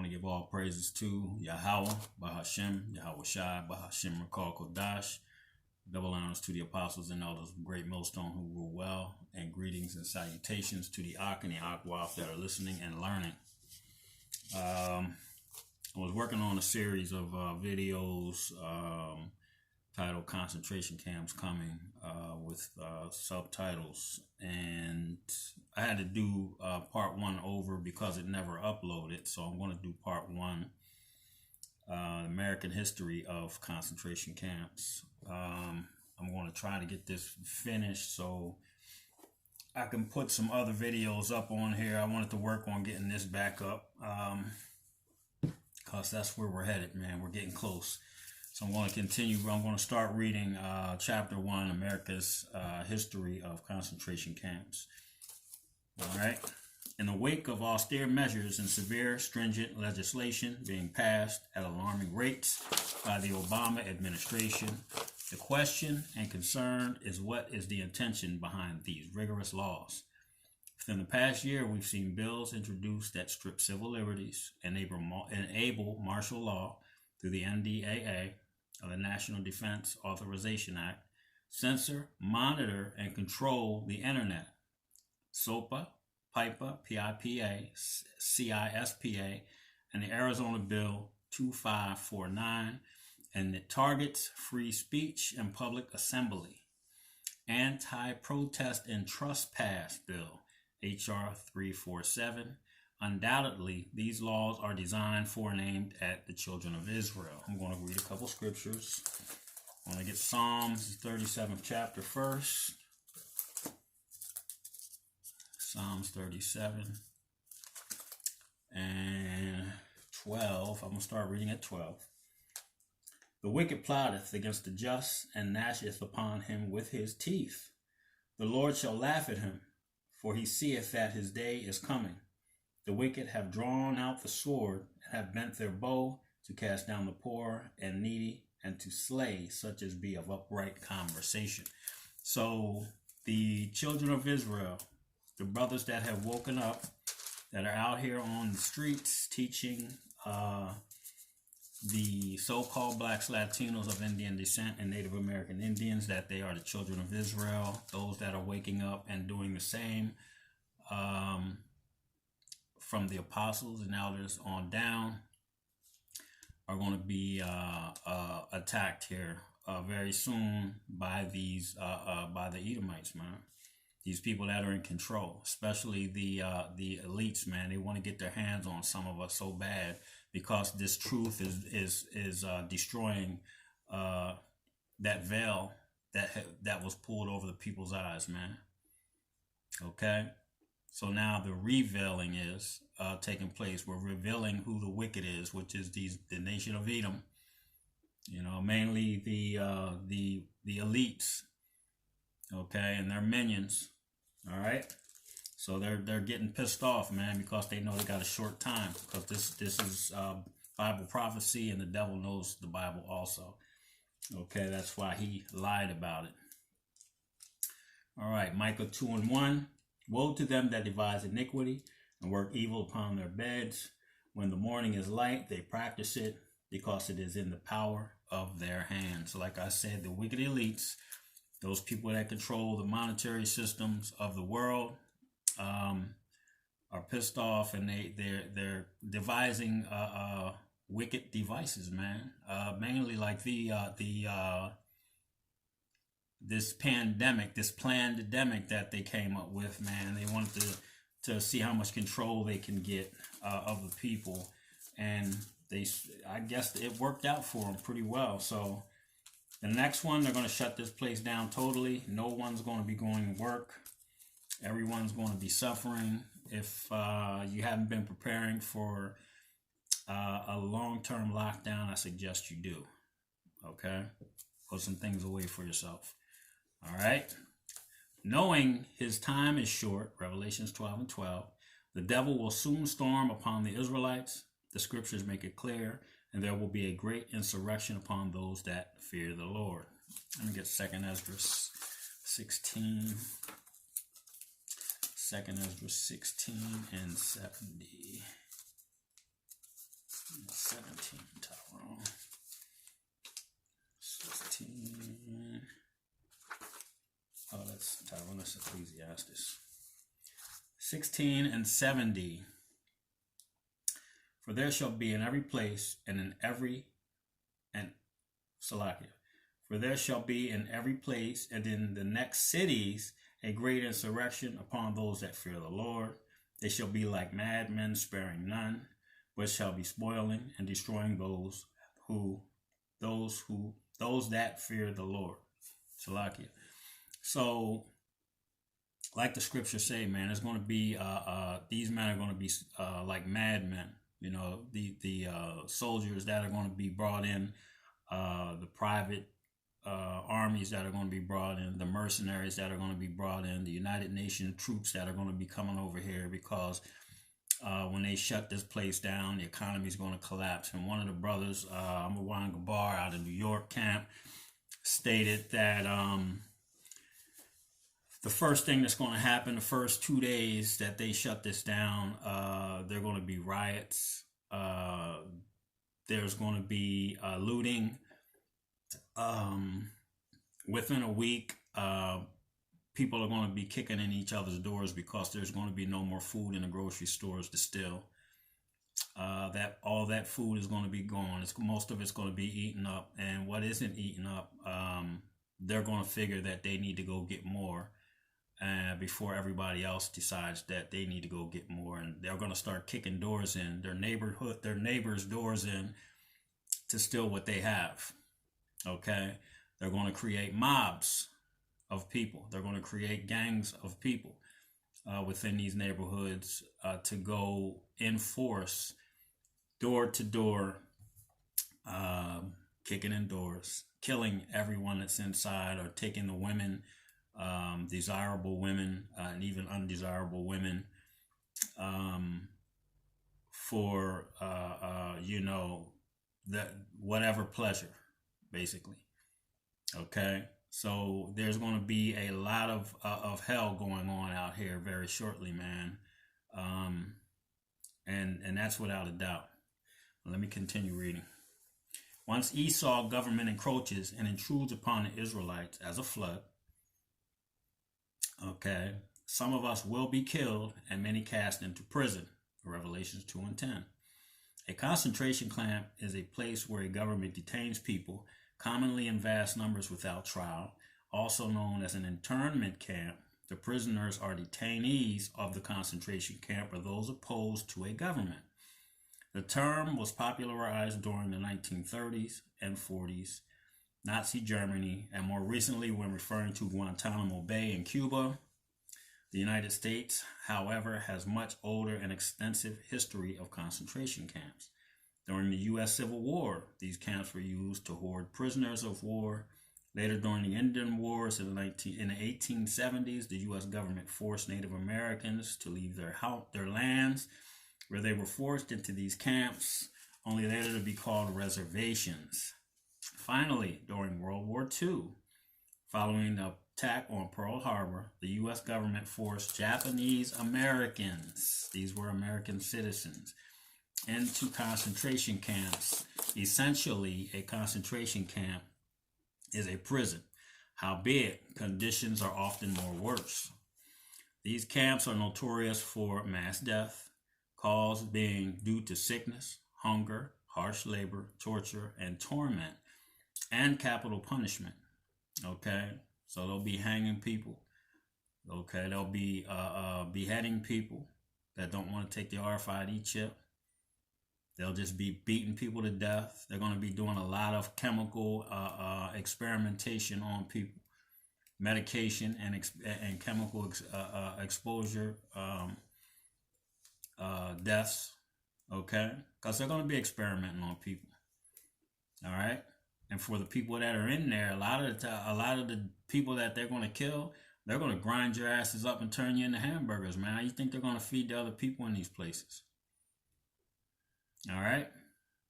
want to give all praises to Yahweh, Bahashem, Yahweh Shai, Bahashem Rakal Kodash. Double honors to the apostles and elders of Great Millstone who rule well, and greetings and salutations to the Ak and the Akwaf that are listening and learning. I was working on a series of videos titled Concentration Camps Coming with subtitles, and I had to do part one over because it never uploaded, so I'm going to do part one, American history of concentration camps. I'm going to try to get this finished so I can put some other videos up on here. I wanted to work on getting this back up because that's where we're headed, man. We're getting close. So I'm going to continue. I'm going to start reading chapter 1, America's history of concentration camps. All right. In the wake of austere measures and severe, stringent legislation being passed at alarming rates by the Obama administration, the question and concern is what is the intention behind these rigorous laws? Within the past year, we've seen bills introduced that strip civil liberties, enable martial law through the NDAA, the National Defense Authorization Act, censor, monitor, and control the internet. SOPA, PIPA, PIPA, CISPA, and the Arizona Bill 2549, and it targets free speech and public assembly. Anti-Protest and Trespass Bill, HR 347. Undoubtedly, these laws are designed for and aimed at the children of Israel. I'm going to read a couple scriptures. I'm going to get Psalms 37th chapter first. Psalms 37 and 12. I'm going to start reading at 12. The wicked plotteth against the just, and gnasheth upon him with his teeth. The Lord shall laugh at him, for he seeth that his day is coming. The wicked have drawn out the sword, and have bent their bow to cast down the poor and needy, and to slay such as be of upright conversation. So the children of Israel, the brothers that have woken up, that are out here on the streets teaching the so-called blacks, Latinos of Indian descent and Native American Indians that they are the children of Israel. Those that are waking up and doing the same from the apostles and elders on down are going to be attacked here very soon by these by the Edomites, man. These people that are in control, especially the elites, man. They want to get their hands on some of us so bad because this truth is destroying that veil that was pulled over the people's eyes, man. Okay, so now the revealing is taking place. We're revealing who the wicked is, which is the nation of Edom. You know, mainly the elites. Okay, and their minions. All right, so they're getting pissed off, man, because they know they got a short time. Because this is Bible prophecy, and the devil knows the Bible also. Okay, that's why he lied about it. All right, Micah 2:1. Woe to them that devise iniquity and work evil upon their beds. When the morning is light, they practice it, because it is in the power of their hands. Like I said, the wicked elites, those people that control the monetary systems of the world, are pissed off, and they're devising wicked devices, man. Mainly like this pandemic, this plandemic that they came up with, man. They wanted to see how much control they can get of the people, and I guess it worked out for them pretty well. So the next one, they're going to shut this place down totally. No one's going to be going to work. Everyone's going to be suffering. If you haven't been preparing for a long-term lockdown, I suggest you do. Okay? Put some things away for yourself. All right? Knowing his time is short, Revelations 12:12, the devil will soon storm upon the Israelites. The scriptures make it clear, and there will be a great insurrection upon those that fear the Lord. Let me get 2nd Ezra 16. 2nd Ezra 16 and 70. Tyrone. 16. Oh, that's Tyrone. That's Ecclesiastes. 16 and 70. For there shall be in every place and in every and Salakia. For there shall be in every place and in the next cities a great insurrection upon those that fear the Lord. They shall be like madmen, sparing none, but shall be spoiling and destroying those that fear the Lord. Salakia. So, like the scriptures say, man, it's going to be these men are going to be like madmen. You know, the soldiers that are going to be brought in, the private armies that are going to be brought in, the mercenaries that are going to be brought in, the United Nations troops that are going to be coming over here, because when they shut this place down, the economy is going to collapse. And one of the brothers, Marwan Gabar out of New York camp, stated that the first thing that's going to happen, the first 2 days that they shut this down, there are going to be riots. There's going to be looting. Within a week, people are going to be kicking in each other's doors because there's going to be no more food in the grocery stores to steal. That all that food is going to be gone. Most of it's going to be eaten up, and what isn't eaten up, they're going to figure that they need to go get more before everybody else decides that they need to go get more, and they're going to start kicking doors in their neighbors' doors in to steal what they have. Okay, they're going to create mobs of people. They're going to create gangs of people within these neighborhoods to go enforce door to door, kicking in doors, killing everyone that's inside, or taking the women, desirable women, and even undesirable women, for that whatever pleasure, basically. Okay, so there's going to be a lot of hell going on out here very shortly, man, and that's without a doubt. Let me continue reading. Once Esau government encroaches and intrudes upon the Israelites as a flood, okay, some of us will be killed and many cast into prison. Revelations 2 and 10. A concentration camp is a place where a government detains people, commonly in vast numbers without trial, also known as an internment camp. The prisoners are detainees of the concentration camp or those opposed to a government. The term was popularized during the 1930s and 40s, Nazi Germany, and more recently when referring to Guantanamo Bay in Cuba. The United States, however, has much older and extensive history of concentration camps. During the U.S. Civil War, these camps were used to hoard prisoners of war. Later, during the Indian Wars in the 1870s, the U.S. government forced Native Americans to leave their lands, where they were forced into these camps, only later to be called reservations. Finally, during World War II, following the attack on Pearl Harbor, the U.S. government forced Japanese Americans, these were American citizens, into concentration camps. Essentially, a concentration camp is a prison. Howbeit, conditions are often more worse. These camps are notorious for mass death, cause being due to sickness, hunger, harsh labor, torture, and torment, and capital punishment. Okay, so they'll be hanging people. Okay, they'll be beheading people that don't want to take the RFID chip. They'll just be beating people to death. They're going to be doing a lot of chemical experimentation on people, medication and chemical exposure deaths. Okay, because they're going to be experimenting on people. All right, and for the people that are in there, a lot of the people that they're going to kill, they're going to grind your asses up and turn you into hamburgers, man. How you think they're going to feed the other people in these places? All right,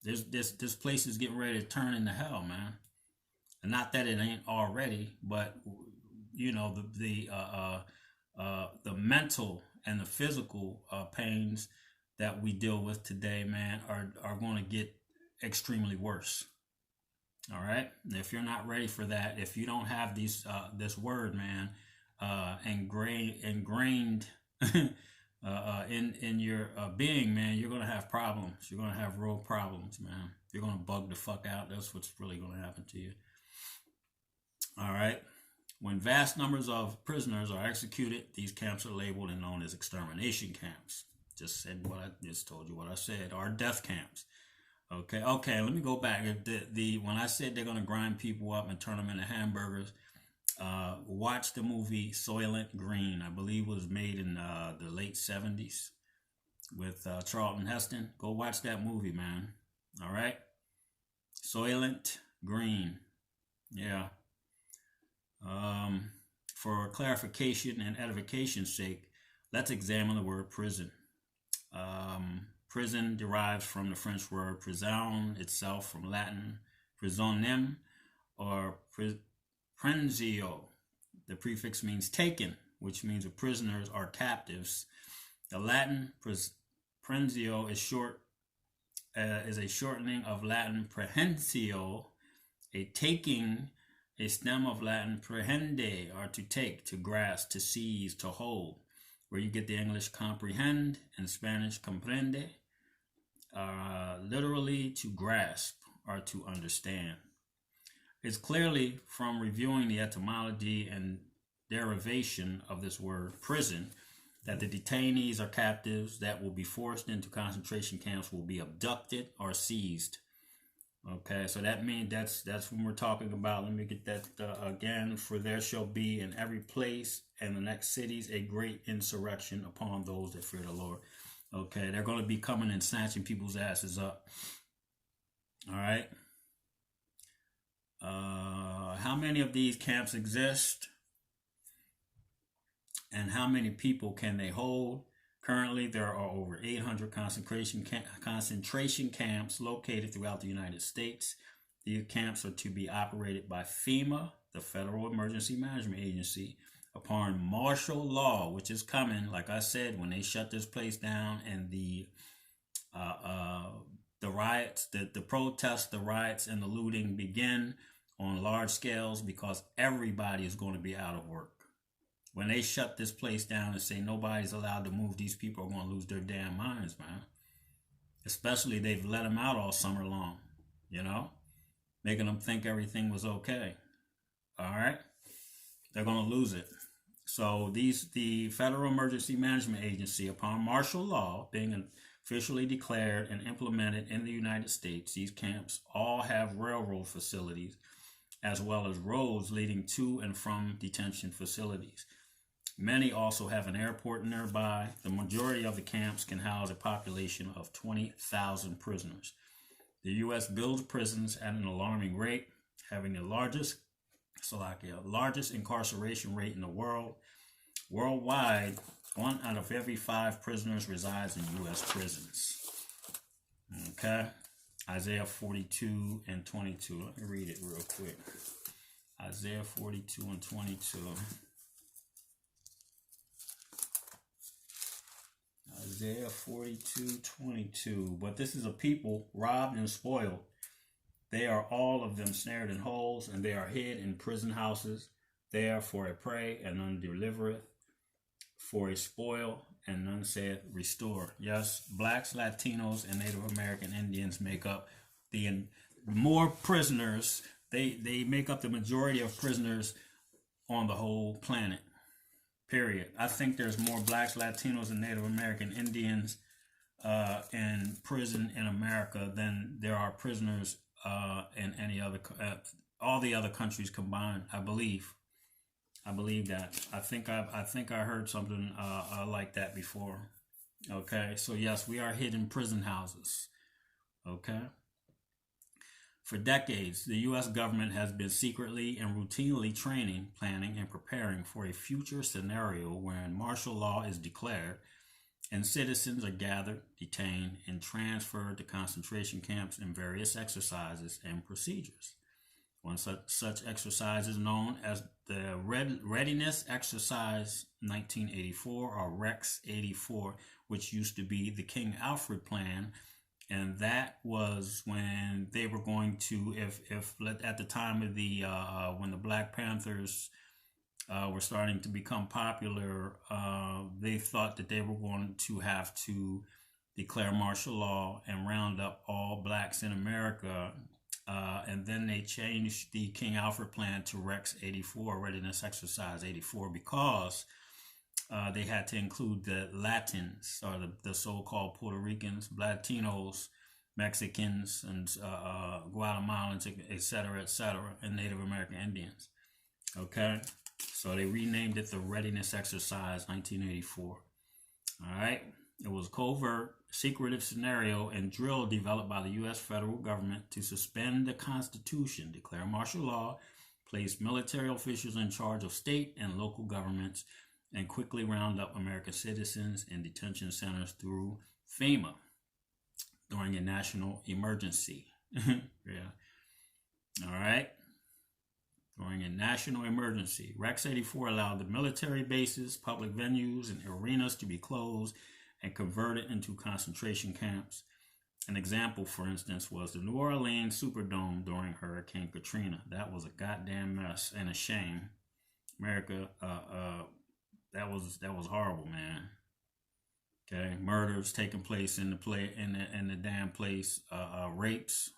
this place is getting ready to turn into hell, man. And not that it ain't already, but you know the mental and the physical pains that we deal with today, man, are going to get extremely worse. All right. And if you're not ready for that, if you don't have these this word, man, ingrained in your being, man, you're gonna have problems. You're gonna have real problems, man. You're gonna bug the fuck out. That's what's really gonna happen to you. All right. When vast numbers of prisoners are executed, these camps are labeled and known as extermination camps. Just said what I just told you. What I said, or death camps. Okay. Let me go back. When I said they're gonna grind people up and turn them into hamburgers, watch the movie Soylent Green. I believe it was made in the late 70s with Charlton Heston. Go watch that movie, man. All right. Soylent Green. Yeah. For clarification and edification's sake, let's examine the word prison. Prison derives from the French word prison itself, from Latin prisonem or prensio. The prefix means taken, which means the prisoners are captives. The Latin prensio is a shortening of Latin prehensio, a taking. A stem of Latin prehende, or to take, to grasp, to seize, to hold, where you get the English comprehend and Spanish comprende, literally to grasp or to understand. It's clearly from reviewing the etymology and derivation of this word prison that the detainees are captives that will be forced into concentration camps, will be abducted or seized. Okay, so that means that's when we're talking about. Let me get that again. For there shall be in every place and the next cities a great insurrection upon those that fear the Lord. Okay, they're going to be coming and snatching people's asses up. All right. How many of these camps exist? And how many people can they hold? Currently, there are over 800 concentration camps located throughout the United States. These camps are to be operated by FEMA, the Federal Emergency Management Agency, upon martial law, which is coming. Like I said, when they shut this place down and the riots, the protests, the riots, and the looting begin on large scales, because everybody is going to be out of work. When they shut this place down and say nobody's allowed to move, these people are going to lose their damn minds, man. Especially they've let them out all summer long, making them think everything was okay. All right? They're going to lose it. So the Federal Emergency Management Agency, upon martial law being officially declared and implemented in the United States, these camps all have railroad facilities as well as roads leading to and from detention facilities. Many also have an airport nearby. The majority of the camps can house a population of 20,000 prisoners. The U.S. builds prisons at an alarming rate, having the largest incarceration rate in the world. Worldwide, 1 out of every 5 prisoners resides in U.S. prisons. Okay, Isaiah 42 and 22. Let me read it real quick. Isaiah 42 and 22. Isaiah 42:22. But this is a people robbed and spoiled. They are all of them snared in holes, and they are hid in prison houses. They are for a prey, and none delivereth, for a spoil, and none saith, restore. Yes, blacks, Latinos, and Native American Indians make up the more prisoners. They make up the majority of prisoners on the whole planet. Period. I think there's more blacks, Latinos, and Native American Indians in prison in America than there are prisoners in any other, all the other countries combined. I believe that. I think I heard something like that before. Okay, so yes, we are hidden prison houses. Okay. For decades, the U.S. government has been secretly and routinely training, planning, and preparing for a future scenario wherein martial law is declared and citizens are gathered, detained, and transferred to concentration camps in various exercises and procedures. One such exercise is known as the Readiness Exercise 1984, or Rex 84, which used to be the King Alfred Plan And that was when they were going to, if at the time of the when the Black Panthers were starting to become popular, they thought that they were going to have to declare martial law and round up all blacks in America. And then they changed the King Alfred plan to Rex 84, Readiness Exercise 84, because they had to include the Latins, or the so-called Puerto Ricans, Latinos, Mexicans, and Guatemalans, et cetera, and Native American Indians. Okay, so they renamed it the Readiness Exercise 1984. All right, it was a covert, secretive scenario and drill developed by the U.S. federal government to suspend the Constitution, declare martial law, place military officials in charge of state and local governments, and quickly round up American citizens in detention centers through FEMA during a national emergency. Yeah. All right. During a national emergency, Rex 84 allowed the military bases, public venues, and arenas to be closed and converted into concentration camps. An example, for instance, was the New Orleans Superdome during Hurricane Katrina. That was a goddamn mess and a shame. America, that was horrible, man. Okay, murders taking place in the damn place, rapes.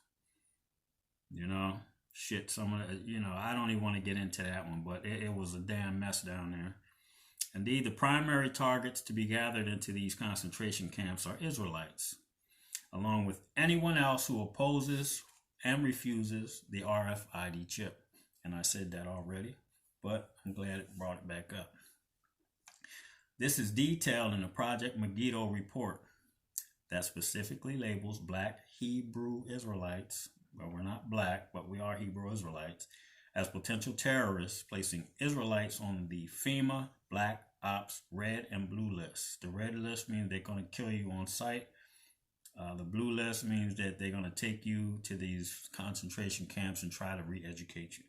You know, shit. Some of the, I don't even want to get into that one, but it was a damn mess down there. Indeed, the primary targets to be gathered into these concentration camps are Israelites, along with anyone else who opposes and refuses the RFID chip. And I said that already, but I'm glad it brought it back up. This is detailed in the Project Megiddo report that specifically labels Black Hebrew Israelites, well, we're not black, but we are Hebrew Israelites, as potential terrorists, placing Israelites on the FEMA Black Ops red and blue lists. The red list means they're going to kill you on sight. The blue list means that they're going to take you to these concentration camps and try to re-educate you.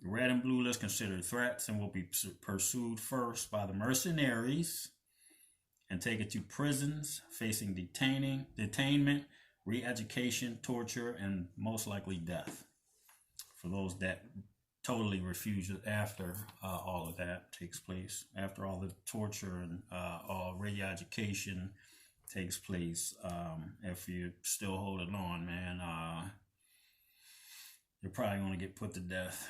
Red and blue list considered threats and will be pursued first by the mercenaries and taken to prisons, facing detainment, re-education, torture, and most likely death. For those that totally refuse it after all of that takes place, after all the torture and all re-education takes place, if you're still holding on, man, you're probably going to get put to death.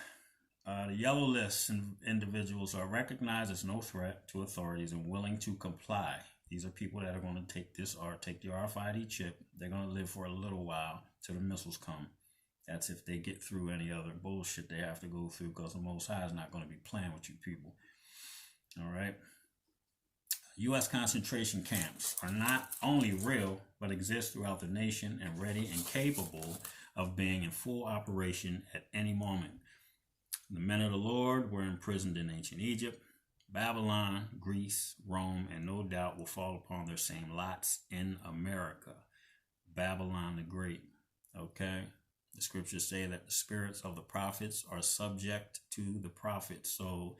The yellow list individuals are recognized as no threat to authorities and willing to comply. These are people that are going to take the RFID chip. They're going to live for a little while till the missiles come. That's if they get through any other bullshit they have to go through, because the Most High is not going to be playing with you people. All right. U.S. concentration camps are not only real, but exist throughout the nation and ready and capable of being in full operation at any moment. The men of the Lord were imprisoned in ancient Egypt, Babylon, Greece, Rome, and no doubt will fall upon their same lots in America. Babylon the Great. Okay? The scriptures say that the spirits of the prophets are subject to the prophets. So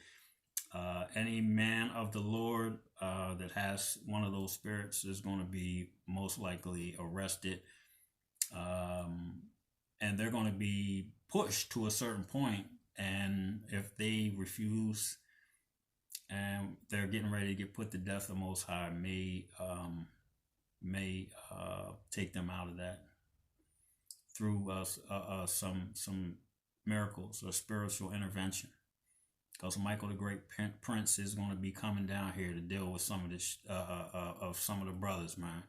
any man of the Lord that has one of those spirits is going to be most likely arrested. And they're going to be pushed to a certain point. And if they refuse and they're getting ready to get put to death, the Most High may take them out of that through some miracles or spiritual intervention. Because Michael the Great Prince is going to be coming down here to deal with some of this of some of the brothers, man.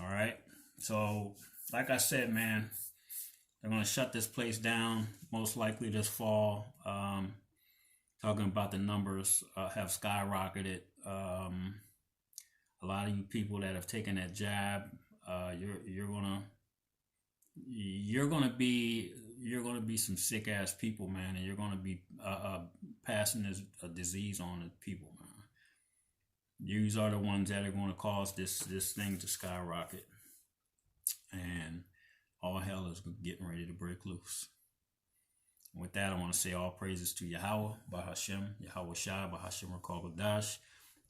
All right. So, like I said, man, they're going to shut this place down most likely this fall. Talking about the numbers have skyrocketed. A lot of you people that have taken that jab, you're gonna be some sick ass people, man, and you're gonna be passing this disease on to people, man. These are the ones that are going to cause this thing to skyrocket, and all hell is getting ready to break loose. With that, I want to say all praises to Yahweh, Bahashem, Yahweh Shai, Bahashem Rakal Gadash.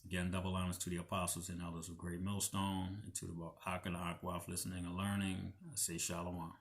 Again, double honors to the apostles and elders of Great Millstone, and to the Akh and Akwath listening and learning. I say shalom.